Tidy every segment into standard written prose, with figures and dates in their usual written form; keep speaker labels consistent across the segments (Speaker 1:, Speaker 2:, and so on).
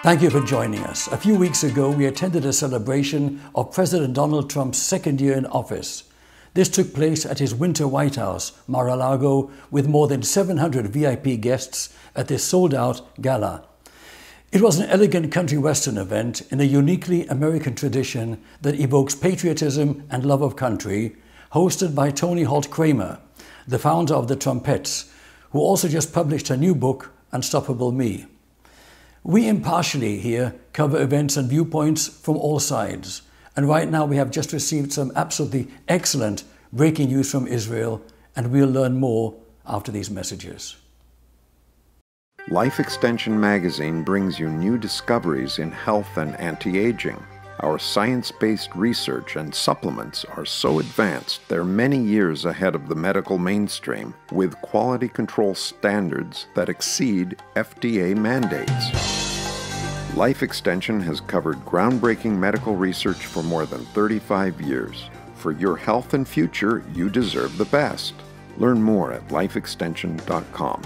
Speaker 1: Thank you for joining us. A few weeks ago, we attended a celebration of President Donald Trump's second year in office. This took place at his winter White House, Mar-a-Lago, with more than 700 VIP guests at this sold-out gala. It was an elegant country western event in a uniquely American tradition that evokes patriotism and love of country, hosted by Toni Holt Kramer, the founder of the Trumpettes, who also just published her new book, Unstoppable Me. We impartially here cover events and viewpoints from all sides. And right now we have just received some absolutely excellent breaking news from Israel, and we'll learn more after these messages.
Speaker 2: Life Extension magazine brings you new discoveries in health and anti-aging. Our science-based research and supplements are so advanced they're many years ahead of the medical mainstream, with quality control standards that exceed FDA mandates. Life Extension has covered groundbreaking medical research for more than 35 years. For your health and future, you deserve the best. Learn more at lifeextension.com.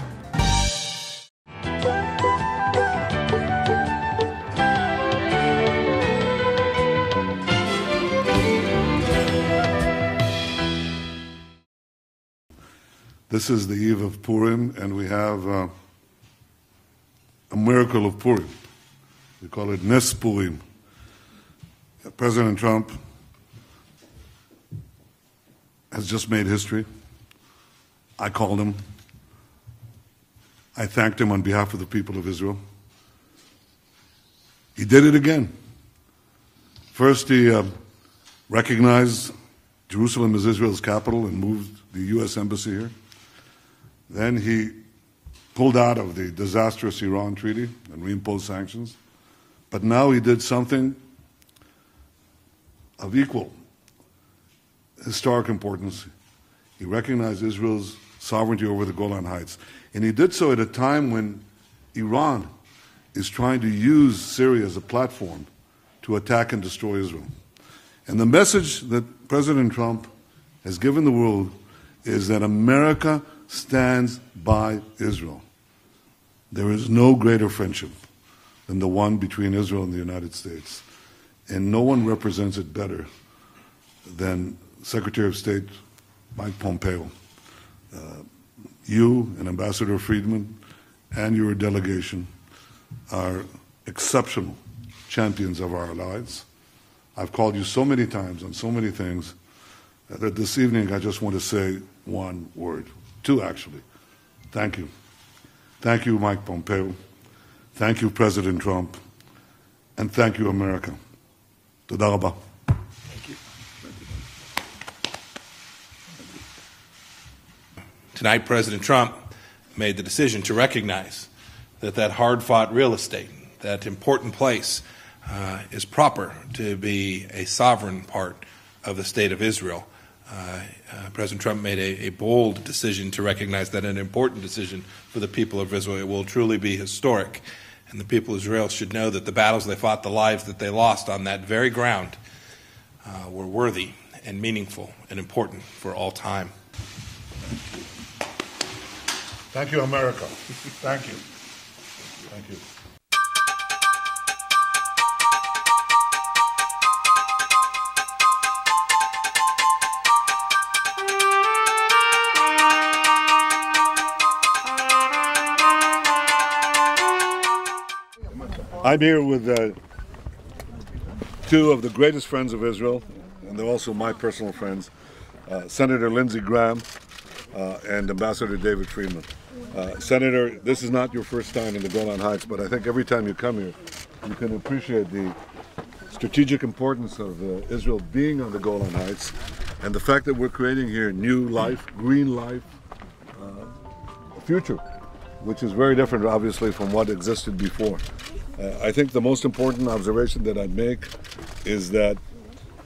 Speaker 3: This is the eve of Purim, and we have a miracle of Purim. We call it Nes Purim. President Trump has just made history. I called him. I thanked him on behalf of the people of Israel. He did it again. First, he recognized Jerusalem as Israel's capital and moved the U.S. Embassy here. Then he pulled out of the disastrous Iran treaty and reimposed sanctions. But now he did something of equal historic importance. He recognized Israel's sovereignty over the Golan Heights. And he did so at a time when Iran is trying to use Syria as a platform to attack and destroy Israel. And the message that President Trump has given the world is that America stands by Israel. There is no greater friendship than the one between Israel and the United States. And no one represents it better than Secretary of State Mike Pompeo. You and Ambassador Friedman and your delegation are exceptional champions of our allies. I've called you so many times on so many things that this evening I just want to say one word. Two, actually. Thank you. Thank you, Mike Pompeo. Thank you, President Trump. And thank you, America. Toda rabba.
Speaker 4: Thank you. Tonight, President Trump made the decision to recognize that hard-fought real estate, that important place, is proper to be a sovereign part of the state of Israel. President Trump made a bold decision to recognize that, an important decision for the people of Israel. It will truly be historic, and the people of Israel should know that the battles they fought, the lives that they lost on that very ground were worthy and meaningful and important for all time.
Speaker 3: Thank you, America. Thank you. Thank you. I'm here with two of the greatest friends of Israel, and they're also my personal friends, Senator Lindsey Graham and Ambassador David Friedman. Senator, this is not your first time in the Golan Heights, but I think every time you come here, you can appreciate the strategic importance of Israel being on the Golan Heights, and the fact that we're creating here new life, green life, a future, which is very different, obviously, from what existed before. I think the most important observation that I'd make is that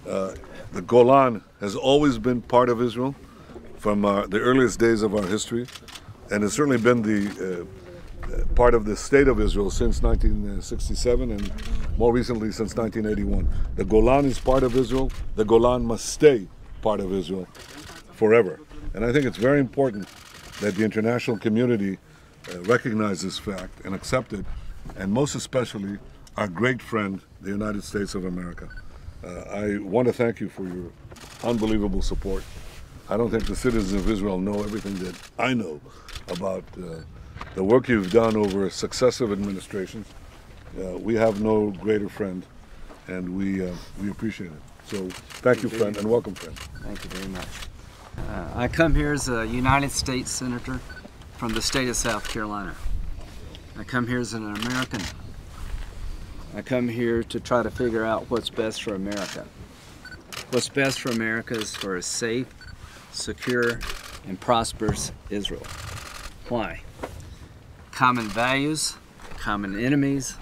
Speaker 3: the Golan has always been part of Israel from the earliest days of our history, and has certainly been the part of the state of Israel since 1967 and more recently since 1981. The Golan is part of Israel. The Golan must stay part of Israel forever. And I think it's very important that the international community recognize this fact and accept it, and most especially our great friend, the United States of America. I want to thank you for your unbelievable support. I don't think the citizens of Israel know everything that I know about the work you've done over successive administrations. We have no greater friend, and we appreciate it. So thank you, friend, and welcome, friend.
Speaker 5: Thank you very much. I come here as a United States Senator from the state of South Carolina. I come here as an American. I come here to try to figure out what's best for America. What's best for America is for a safe, secure, and prosperous Israel. Why? Common values, common enemies,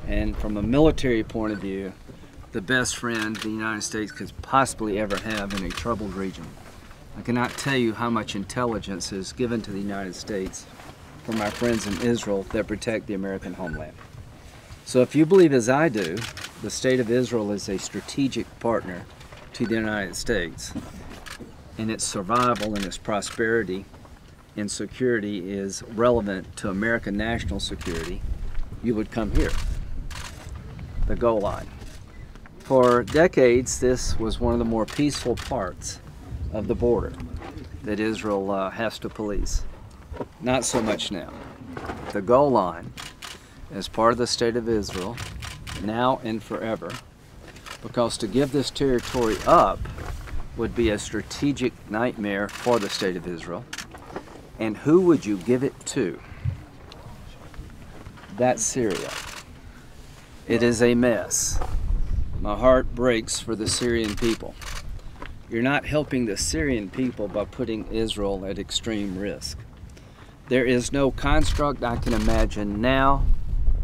Speaker 5: and from a military point of view, the best friend the United States could possibly ever have in a troubled region. I cannot tell you how much intelligence is given to the United States from our friends in Israel that protect the American homeland. So if you believe as I do, the state of Israel is a strategic partner to the United States, and its survival and its prosperity and security is relevant to American national security, you would come here, the Golan. For decades, this was one of the more peaceful parts of the border that Israel has to police. Not so much now. The Golan, as part of the state of Israel, now and forever, because to give this territory up would be a strategic nightmare for the state of Israel. And who would you give it to? That's Syria. It is a mess. My heart breaks for the Syrian people. You're not helping the Syrian people by putting Israel at extreme risk. There is no construct I can imagine now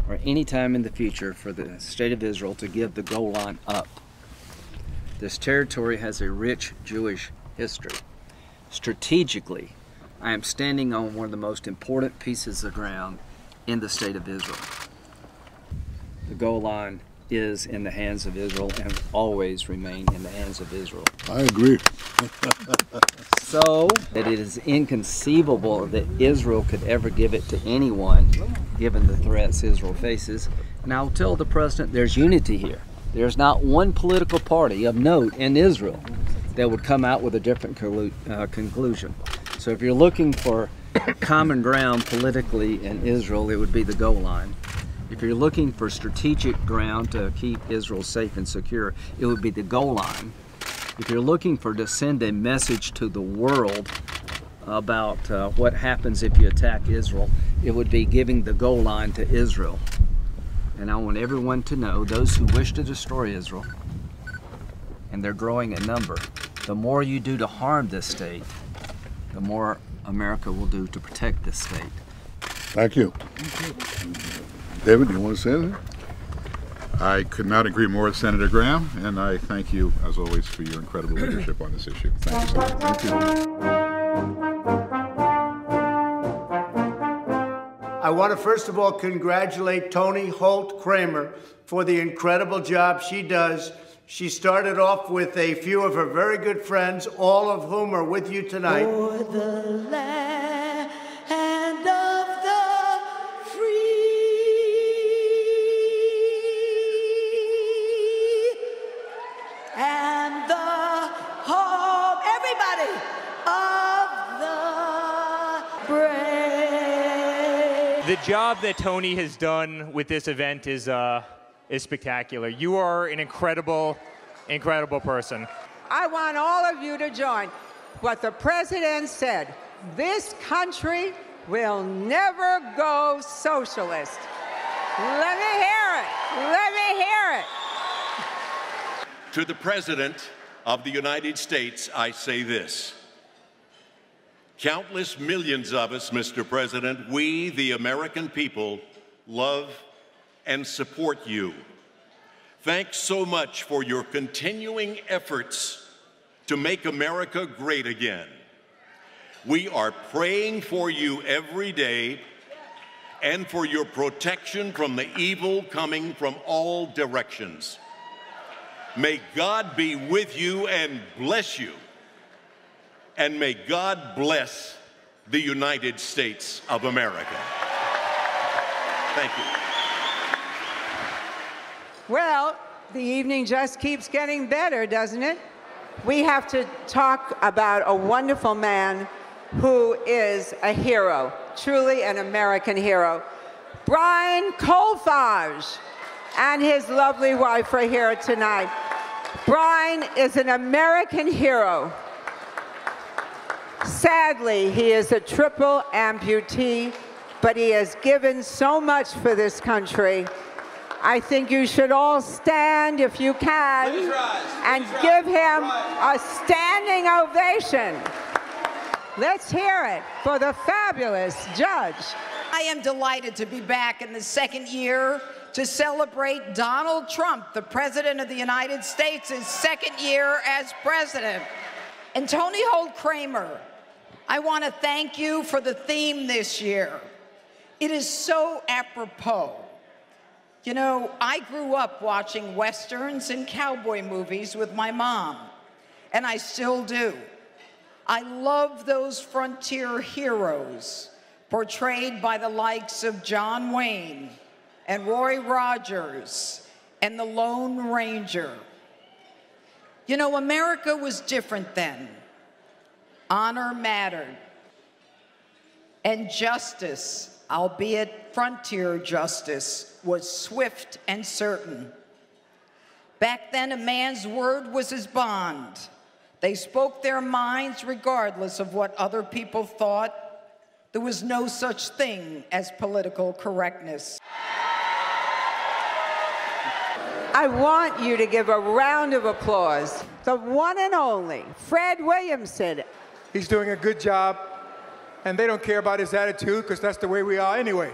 Speaker 5: or any time in the future for the state of Israel to give the Golan up. This territory has a rich Jewish history. Strategically, I am standing on one of the most important pieces of ground in the state of Israel. The Golan is in the hands of Israel and will always remain in the hands of Israel.
Speaker 3: I agree.
Speaker 5: So that it is inconceivable that Israel could ever give it to anyone, given the threats Israel faces. And I'll tell the president there's unity here. There's not one political party of note in Israel that would come out with a different conclusion. So if you're looking for common ground politically in Israel, it would be the Golan. If you're looking for strategic ground to keep Israel safe and secure, it would be the Golan. If you're looking to send a message to the world about what happens if you attack Israel, it would be giving the Golan to Israel. And I want everyone to know, those who wish to destroy Israel, and they're growing in number, the more you do to harm this state, the more America will do to protect this state.
Speaker 3: Thank you. David, do you want to say anything?
Speaker 6: I could not agree more with Senator Graham, and I thank you, as always, for your incredible leadership on this issue. Thank you so much.
Speaker 3: Thank you.
Speaker 7: I want to first of all congratulate Toni Holt Kramer for the incredible job she does. She started off with a few of her very good friends, all of whom are with you tonight.
Speaker 8: For the land of the free and the home, everybody, of the brave.
Speaker 9: The job that Toni has done with this event is spectacular. You are an incredible, incredible person.
Speaker 10: I want all of you to join what the president said. This country will never go socialist. Let me hear it. Let me hear it.
Speaker 11: To the President of the United States, I say this. Countless millions of us, Mr. President, we, the American people, love and support you. Thanks so much for your continuing efforts to make America great again. We are praying for you every day and for your protection from the evil coming from all directions. May God be with you and bless you. And may God bless the United States of America. Thank you.
Speaker 10: Well, the evening just keeps getting better, doesn't it? We have to talk about a wonderful man who is a hero, truly an American hero. Brian Colfage and his lovely wife are here tonight. Brian is an American hero. Sadly, he is a triple amputee, but he has given so much for this country. I think you should all stand, if you can, and give him a standing ovation. Let's hear it for the fabulous judge.
Speaker 12: I am delighted to be back in the second year to celebrate Donald Trump, the President of the United States' second year as president. And Toni Holt Kramer, I want to thank you for the theme this year. It is so apropos. You know, I grew up watching Westerns and cowboy movies with my mom, and I still do. I love those frontier heroes portrayed by the likes of John Wayne and Roy Rogers and the Lone Ranger. You know, America was different then. Honor mattered. And justice, albeit frontier justice, was swift and certain. Back then, a man's word was his bond. They spoke their minds regardless of what other people thought. There was no such thing as political correctness.
Speaker 10: I want you to give a round of applause. The one and only Fred Williamson.
Speaker 13: He's doing a good job, and they don't care about his attitude because that's the way we are anyway.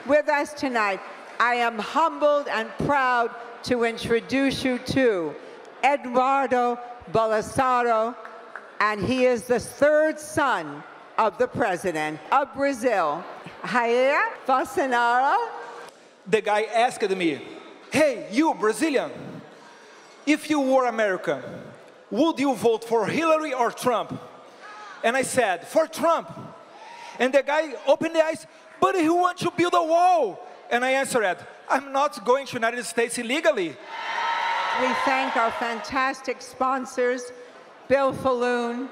Speaker 10: With us tonight, I am humbled and proud to introduce you to Eduardo Bolsonaro, and he is the third son of the president of Brazil, Jair Bolsonaro.
Speaker 14: The guy asked me, "Hey, you Brazilian, if you were American, would you vote for Hillary or Trump?" And I said, "For Trump." And the guy opened the eyes, "But he wants to build a wall." And I answered, "I'm not going to the United States illegally."
Speaker 10: We thank our fantastic sponsors, Bill Falloon,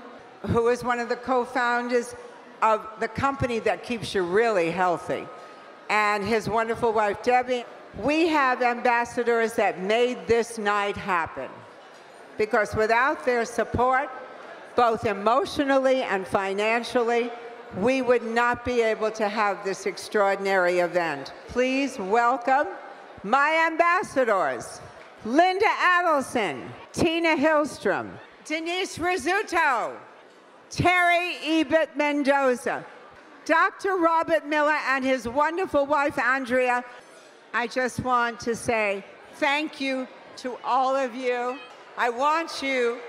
Speaker 10: who is one of the co-founders of the company that keeps you really healthy, and his wonderful wife, Debbie. We have ambassadors that made this night happen, because without their support, both emotionally and financially, we would not be able to have this extraordinary event. Please welcome my ambassadors, Linda Adelson, Tina Hillstrom, Denise Rizzuto, Terry Ebert Mendoza, Dr. Robert Miller and his wonderful wife, Andrea. I just want to say thank you to all of you. I want you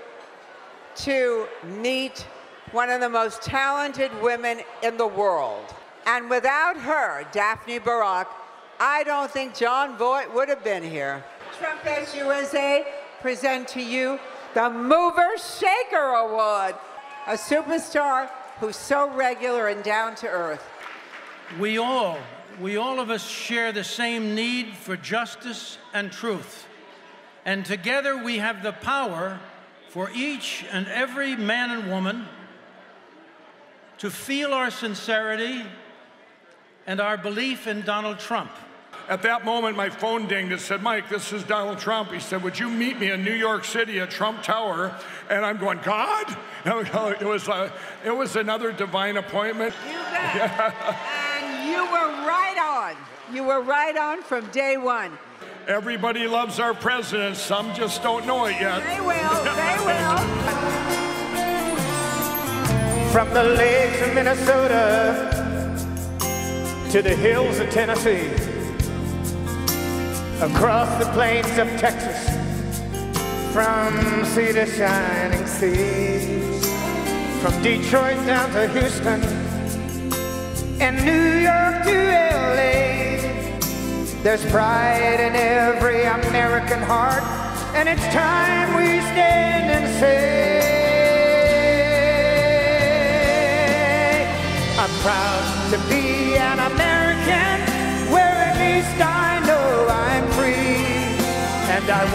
Speaker 10: to meet one of the most talented women in the world. And without her, Daphne Barak, I don't think John Voight would have been here. Trumpets USA present to you the Mover Shaker Award, a superstar who's so regular and down to earth.
Speaker 15: We all of us share the same need for justice and truth. And together we have the power for each and every man and woman to feel our sincerity and our belief in Donald Trump.
Speaker 16: At that moment, my phone dinged. It said, "Mike, this is Donald Trump." He said, "Would you meet me in New York City at Trump Tower?" And I'm going, "God?" It was another divine appointment.
Speaker 10: You bet. And you were right on. You were right on from day one.
Speaker 16: Everybody loves our president. Some just don't know it yet.
Speaker 10: They will. They will.
Speaker 17: From the lakes of Minnesota to the hills of Tennessee, across the plains of Texas, from sea to shining sea, from Detroit down to Houston, and New York to LA, there's pride in every American heart, and it's time we stand and say, I'm proud to be an American, where at least I know I'm free.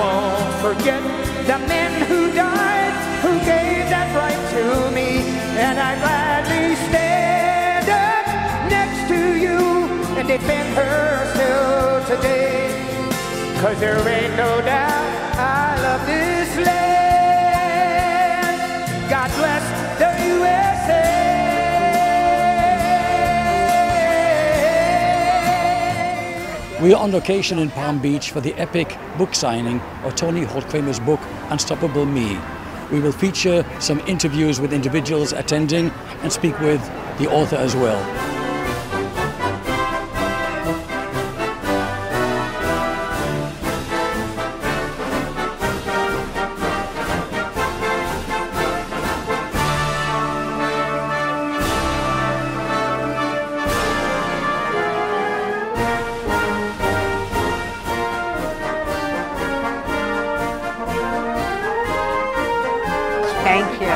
Speaker 17: won't forget the men who died, who gave that right to me. And I gladly stand up next to you and defend her still today. 'Cause there ain't no doubt I love this land. God bless the USA.
Speaker 1: We are on location in Palm Beach for the epic book signing of Toni Holt Kramer's book, Unstoppable Me. We will feature some interviews with individuals attending and speak with the author as well.
Speaker 18: Thank you.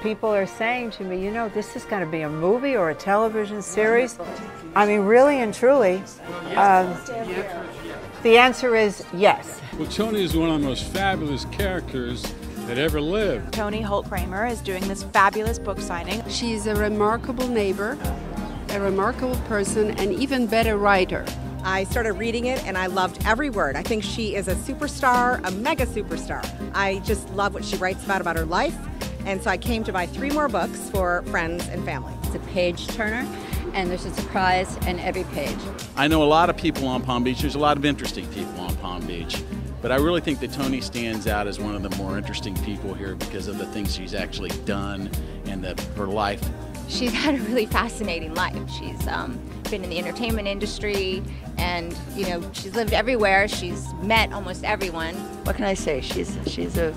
Speaker 18: People are saying to me, you know, this is going to be a movie or a television series. I mean, really and truly, the answer is yes.
Speaker 19: Well, Toni is one of the most fabulous characters that ever lived.
Speaker 20: Toni Holt Kramer is doing this fabulous book signing.
Speaker 21: She's a remarkable neighbor, a remarkable person, and even better writer.
Speaker 22: I started reading it and I loved every word. I think she is a superstar, a mega superstar. I just love what she writes about her life. And so I came to buy 3 more books for friends and family.
Speaker 23: It's a page turner and there's a surprise in every page.
Speaker 24: I know a lot of people on Palm Beach. There's a lot of interesting people on Palm Beach. But I really think that Toni stands out as one of the more interesting people here because of the things she's actually done and her life.
Speaker 25: She's had a really fascinating life. She's been in the entertainment industry and, you know, she's lived everywhere. She's met almost everyone.
Speaker 26: What can I say? She's a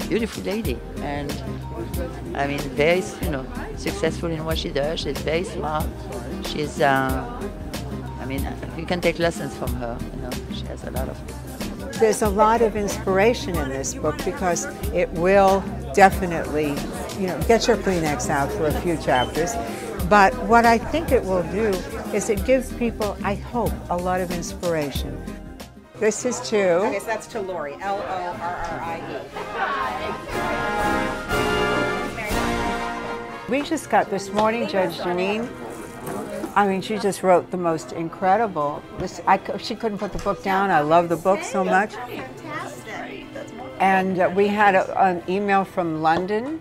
Speaker 26: beautiful lady and, I mean, very, you know, successful in what she does. She's very smart. She's, I mean, you can take lessons from her, you know. She has a lot of...
Speaker 18: There's a lot of inspiration in this book because it will definitely, you know, get your Kleenex out for a few chapters. But what I think it will do is it gives people, I hope, a lot of inspiration. This is to...
Speaker 22: Okay, so that's to Lori, L-O-R-R-I-E.
Speaker 18: We just got this morning, Judge Janine. I mean, she just wrote the most incredible. She couldn't put the book down. I love the book so much. And we had an email from London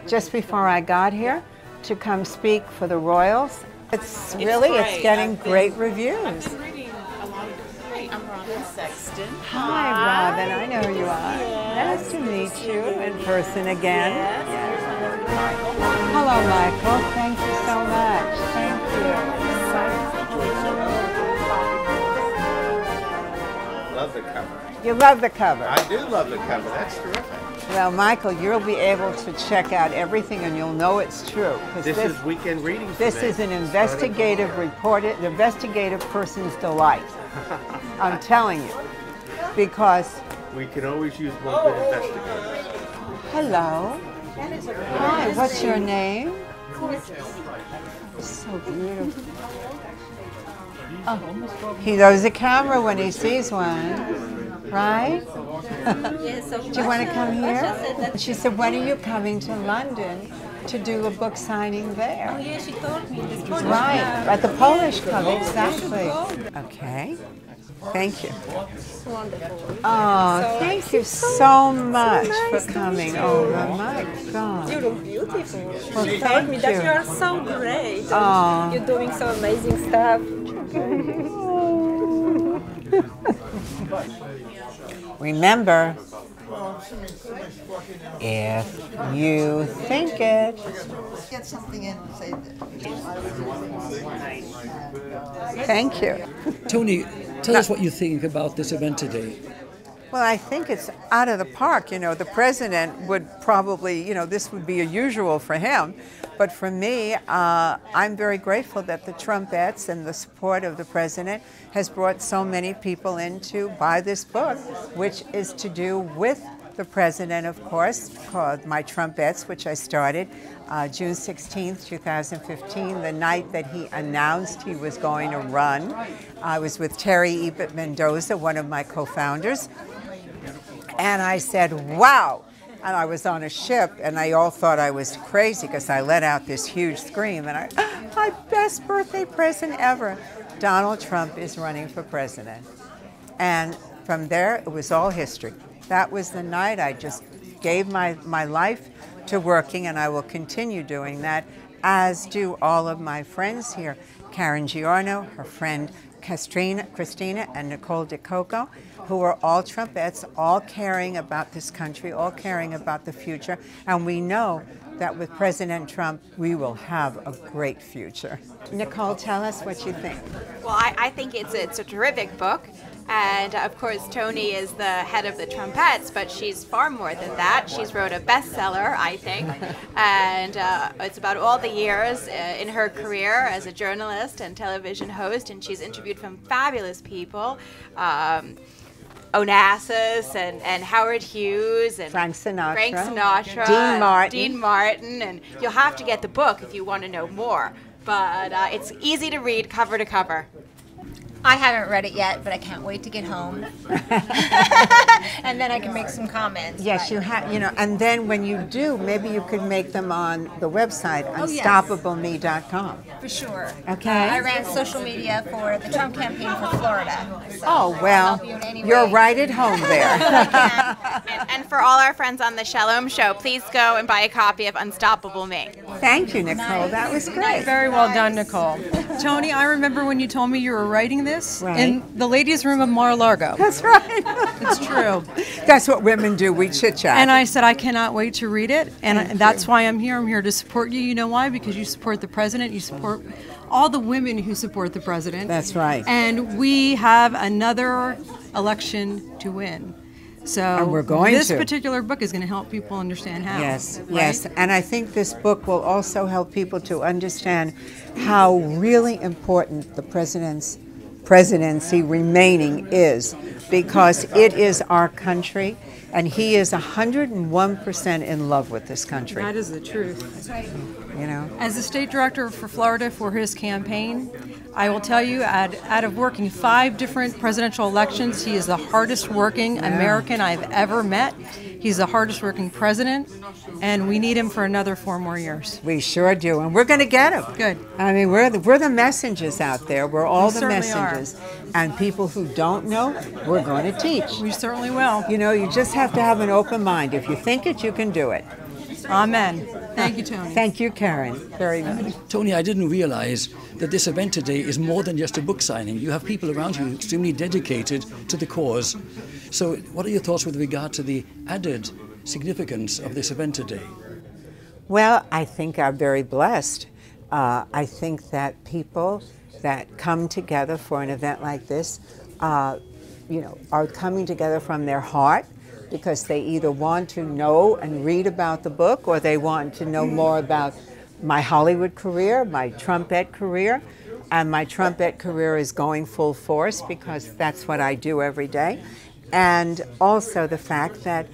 Speaker 18: just before I got here to come speak for the Royals. It's getting great reviews.
Speaker 27: I'm reading a lot of great. I'm Robin Sexton.
Speaker 18: Hi, Robin. I know who you are.
Speaker 27: Yes.
Speaker 18: Nice to meet you in person again.
Speaker 27: Yes.
Speaker 18: Hello, Michael. Thank you so much. Thank you.
Speaker 28: Love the cover.
Speaker 18: You love the cover.
Speaker 28: I do love the cover. That's terrific.
Speaker 18: Well, Michael, you'll be able to check out everything and you'll know it's true.
Speaker 28: This is weekend reading.
Speaker 18: This is an investigative report, an investigative person's delight. I'm telling you. Because...
Speaker 28: we can always use more good investigators.
Speaker 18: Hello. Hi, what's your name? So beautiful. Oh, he knows a camera when he sees one, right? Do you want to come here? She said, when are you coming to London to do a book signing there?
Speaker 27: Oh, yeah, she told me.
Speaker 18: Right, at the Polish Club, exactly. Okay. Thank you.
Speaker 27: Wonderful.
Speaker 18: Oh, thank you so much for coming over. My God.
Speaker 27: You look beautiful.
Speaker 18: Well,
Speaker 27: She
Speaker 18: thank
Speaker 27: told me that
Speaker 18: you.
Speaker 27: you are so great.
Speaker 18: Oh.
Speaker 27: You're doing so amazing stuff.
Speaker 18: Remember, if you think it.
Speaker 29: Get something in and say
Speaker 18: Thank you.
Speaker 1: Toni, tell us what you think about this event today.
Speaker 18: Well, I think it's out of the park. You know, the president would probably, you know, this would be a usual for him. But for me, I'm very grateful that the Trumpettes and the support of the president has brought so many people in to buy this book, which is to do with the president, of course, called My Trumpettes, which I started June 16th, 2015, the night that he announced he was going to run. I was with Terry Ebert Mendoza, one of my co-founders, and I said, wow. And I was on a ship, and they all thought I was crazy because I let out this huge scream, and my best birthday present ever. Donald Trump is running for president. And from there, it was all history. That was the night I just gave my life to working, and I will continue doing that, as do all of my friends here. Karen Giorno, her friend Christina, and Nicole DeCoco, who are all Trumpettes, all caring about this country, all caring about the future. And we know that with President Trump, we will have a great future. Nicole, tell us what you think.
Speaker 20: Well, I think it's a terrific book. And of course, Toni is the head of the Trumpettes, but she's far more than that. She's wrote a bestseller, I think, and it's about all the years in her career as a journalist and television host, and she's interviewed some fabulous people. Onassis and Howard Hughes and
Speaker 18: Frank Sinatra,
Speaker 20: Dean Martin, and you'll have to get the book if you want to know more. But it's easy to read cover to cover.
Speaker 25: I haven't read it yet, but I can't wait to get home. And then I can make some comments.
Speaker 18: Yes, you have, and then when you do, maybe you could make them on the website, unstoppableme.com.
Speaker 25: For sure.
Speaker 18: Okay.
Speaker 25: I ran social media for the Trump campaign for Florida. So
Speaker 18: oh, well, you're right at home there.
Speaker 20: and for all our friends on the Shalom Show, please go and buy a copy of Unstoppable Me.
Speaker 18: Thank you, Nicole. That was great.
Speaker 2: Very well done, Nicole. Toni, I remember when you told me you were writing this in the ladies' room of Mar-a-Lago.
Speaker 18: That's right.
Speaker 2: It's true.
Speaker 18: That's what women do. We chit-chat.
Speaker 2: And I said, I cannot wait to read it. And that's why I'm here. I'm here to support you. You know why? Because you support the president. You support all the women who support the president.
Speaker 18: That's right.
Speaker 2: And we have another election to win. So
Speaker 18: and we're going
Speaker 2: this particular book is going to help people understand how.
Speaker 18: Yes,
Speaker 2: right?
Speaker 18: yes. And I think this book will also help people to understand how really important the presidency remaining is, because it is our country, and he is 101% in love with this country.
Speaker 2: That is the truth. That's right. As the state director for Florida for his campaign, I will tell you, out of working 5 different presidential elections, he is the hardest working American I've ever met. He's the hardest working president, and we need him for another 4 more years.
Speaker 18: We sure do, and we're going to get him.
Speaker 2: Good.
Speaker 18: I mean, we're the messengers out there. We're all the
Speaker 2: certainly
Speaker 18: messengers. And people who don't know, we're going to teach.
Speaker 2: We certainly will.
Speaker 18: You just have to have an open mind. If you think it, you can do it.
Speaker 2: Amen. Thank you, Toni.
Speaker 18: Thank you, Karen, very much.
Speaker 1: Toni, I didn't realize that this event today is more than just a book signing. You have people around you extremely dedicated to the cause. So what are your thoughts with regard to the added significance of this event today?
Speaker 18: Well, I think I'm very blessed. I think that people that come together for an event like this, are coming together from their heart, because they either want to know and read about the book, or they want to know more about my Hollywood career, my Trumpette career. And my Trumpette career is going full force, because that's what I do every day. And also the fact that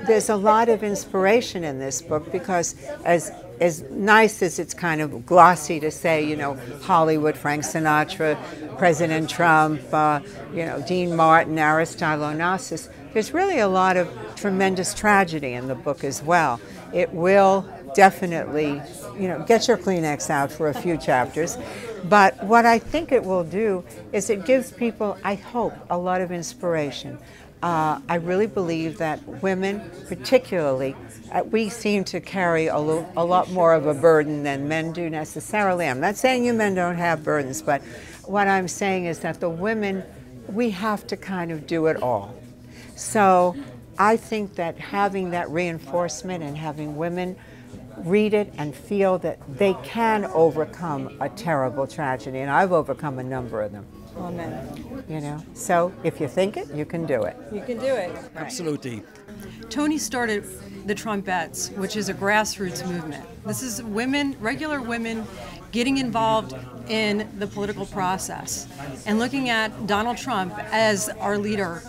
Speaker 18: there's a lot of inspiration in this book, because as nice as it's kind of glossy to say, Hollywood, Frank Sinatra, President Trump, Dean Martin, Aristotle Onassis, there's really a lot of tremendous tragedy in the book as well. It will definitely, get your Kleenex out for a few chapters. But what I think it will do is it gives people, I hope, a lot of inspiration. I really believe that women, particularly, we seem to carry a lot more of a burden than men do necessarily. I'm not saying you men don't have burdens, but what I'm saying is that the women, we have to kind of do it all. So I think that having that reinforcement and having women read it and feel that they can overcome a terrible tragedy, and I've overcome a number of them.
Speaker 2: Amen.
Speaker 18: So if you think it, you can do it.
Speaker 2: You can do it.
Speaker 1: Absolutely.
Speaker 2: Toni started the Trumpettes, which is a grassroots movement. This is women, regular women, getting involved in the political process and looking at Donald Trump as our leader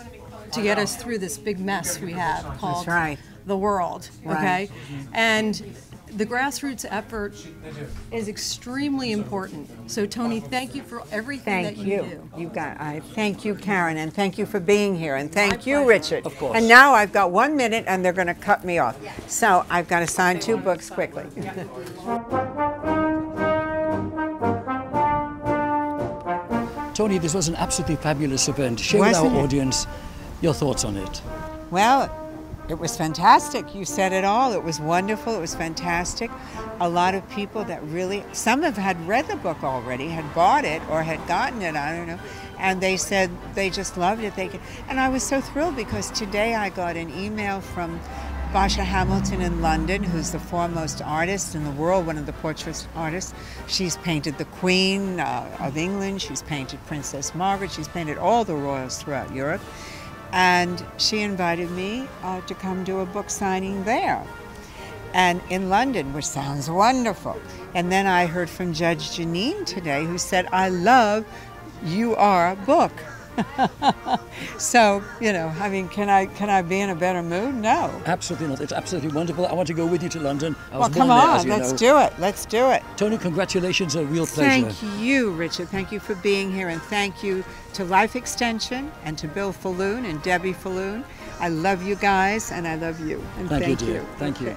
Speaker 2: to get us through this big mess we have called
Speaker 18: That's right.
Speaker 2: the world, okay?
Speaker 18: Right.
Speaker 2: And the grassroots effort is extremely important. So Toni, thank you for everything that you do.
Speaker 18: I thank you, Karen, and thank you for being here, and thank you, Richard.
Speaker 1: Of course.
Speaker 18: And now I've got 1 minute, and they're going to cut me off. So I've got to sign 2 books quickly.
Speaker 1: Toni, this was an absolutely fabulous event. Share with our audience your thoughts on it.
Speaker 18: Well, it was fantastic. You said it all. It was wonderful. It was fantastic. A lot of people that really, some have had read the book already, had bought it or had gotten it, I don't know, and they said they just loved it. And I was so thrilled because today I got an email from Basha Hamilton in London, who's the foremost artist in the world, one of the portrait artists. She's painted the Queen of England. She's painted Princess Margaret. She's painted all the royals throughout Europe. And she invited me to come do a book signing there, and in London, which sounds wonderful. And then I heard from Judge Janine today, who said, "I love your book." So, you know, I mean, can I be in a better mood? No.
Speaker 1: Absolutely not. It's absolutely wonderful. I want to go with you to London.
Speaker 18: Well, come on, let's do it. Let's do it.
Speaker 1: Toni, congratulations. A real pleasure.
Speaker 18: Thank you, Richard. Thank you for being here, and thank you to Life Extension and to Bill Falloon and Debbie Falloon. I love you guys, and I love you. And
Speaker 1: thank you, dear. Thank you.